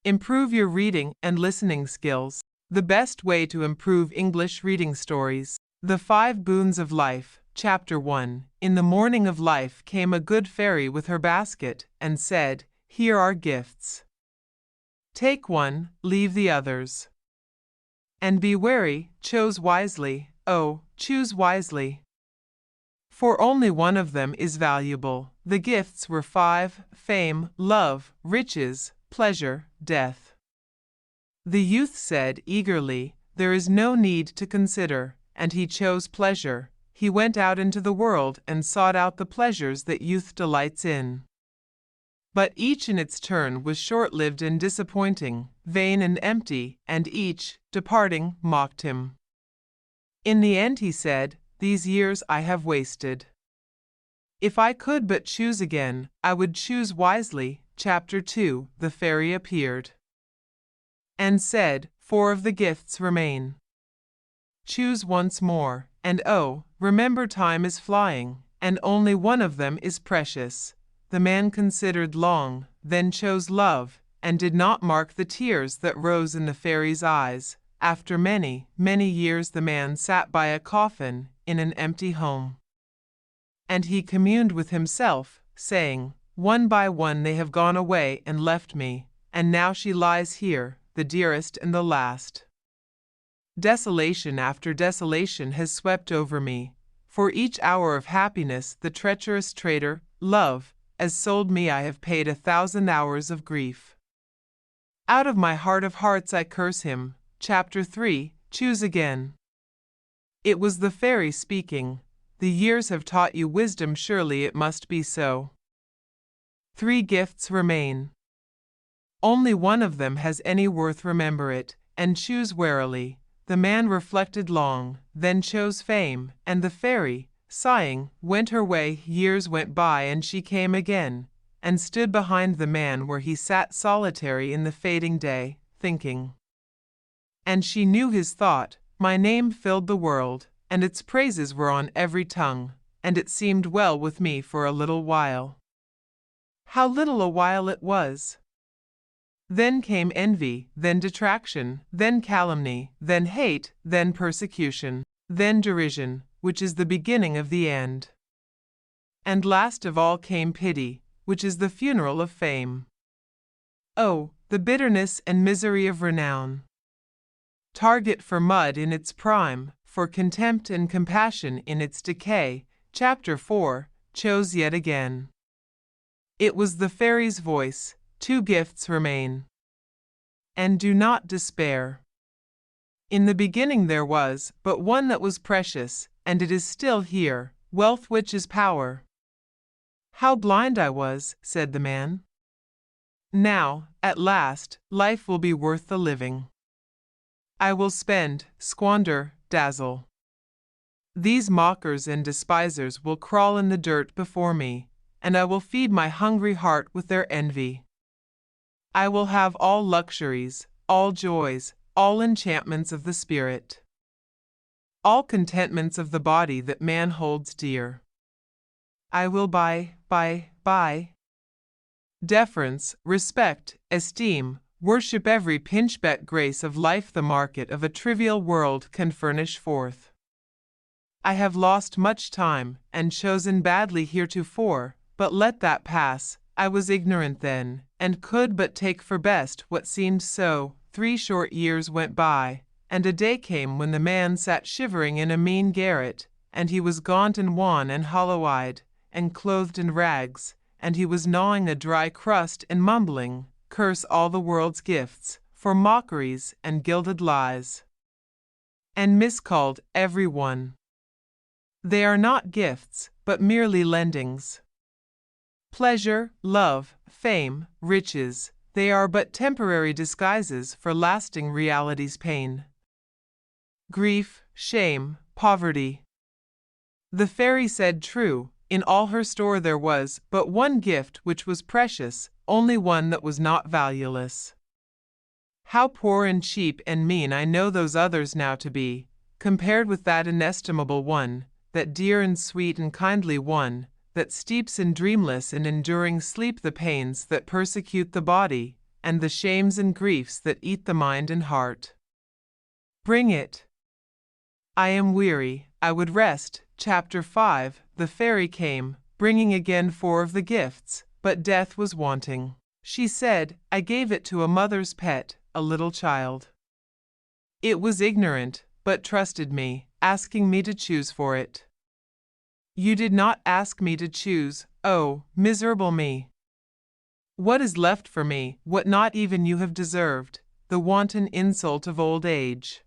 Improve your reading and listening skills. The best way to improve English reading stories. The Five Boons of Life. Chapter 1. In the morning of life came a good fairy with her basket, and said, "Here are gifts. Take one, leave the others. And be wary, choose wisely, oh, choose wisely. For only one of them is valuable." The gifts were 5: fame, love, riches, pleasure, death. The youth said eagerly, "There is no need to consider," and he chose pleasure. He went out into the world and sought out the pleasures that youth delights in. But each in its turn was short-lived and disappointing, vain and empty, and each, departing, mocked him. In the end he said, "These years I have wasted. If I could but choose again, I would choose wisely." Chapter 2. The fairy appeared and said, "4 of the gifts remain. Choose once more, and oh, remember time is flying, and only one of them is precious." The man considered long, then chose love, and did not mark the tears that rose in the fairy's eyes. After many, many years the man sat by a coffin in an empty home. And he communed with himself, saying, "One by one they have gone away and left me, and now she lies here, the dearest and the last. Desolation after desolation has swept over me. For each hour of happiness the treacherous traitor, love, has sold me. I have paid 1,000 hours of grief. Out of my heart of hearts I curse him." Chapter 3. Choose again. It was the fairy speaking. "The years have taught you wisdom, surely it must be so. 3 gifts remain. Only one of them has any worth, remember it, and choose warily." The man reflected long, then chose fame, and the fairy, sighing, went her way. Years went by and she came again, and stood behind the man where he sat solitary in the fading day, thinking. And she knew his thought. "My name filled the world, and its praises were on every tongue, and it seemed well with me for a little while." How little a while it was! Then came envy, then detraction, then calumny, then hate, then persecution, then derision, which is the beginning of the end. And last of all came pity, which is the funeral of fame. Oh, the bitterness and misery of renown! Target for mud in its prime, for contempt and compassion in its decay. Chapter 4. Chose yet again. It was the fairy's voice. 2 gifts remain. And do not despair. In the beginning there was but one that was precious, and it is still here, wealth, which is power. How blind I was, said the man. Now, at last, life will be worth the living. I will spend, squander, dazzle. These mockers and despisers will crawl in the dirt before me, and I will feed my hungry heart with their envy. I will have all luxuries, all joys, all enchantments of the spirit, all contentments of the body that man holds dear. I will buy deference, respect, esteem, worship, every pinchbeck grace of life the market of a trivial world can furnish forth. I have lost much time, and chosen badly heretofore, but let that pass. I was ignorant then, and could but take for best what seemed so. 3 short years went by, and a day came when the man sat shivering in a mean garret, and he was gaunt and wan and hollow-eyed, and clothed in rags, and he was gnawing a dry crust and mumbling, "Curse all the world's gifts, for mockeries and gilded lies, and miscalled every one. They are not gifts, but merely lendings. Pleasure, love, fame, riches, they are but temporary disguises for lasting reality's pain. Grief, shame, poverty." The fairy said true. In all her store there was but one gift which was precious, only one that was not valueless. How poor and cheap and mean I know those others now to be, compared with that inestimable one, that dear and sweet and kindly one, that steeps in dreamless and enduring sleep the pains that persecute the body, and the shames and griefs that eat the mind and heart. Bring it. I am weary, I would rest. Chapter 5. The fairy came, bringing again 4 of the gifts, but death was wanting. She said, I gave it to a mother's pet, a little child. It was ignorant, but trusted me, asking me to choose for it. You did not ask me to choose, oh, miserable me! What is left for me, what not even you have deserved, the wanton insult of old age?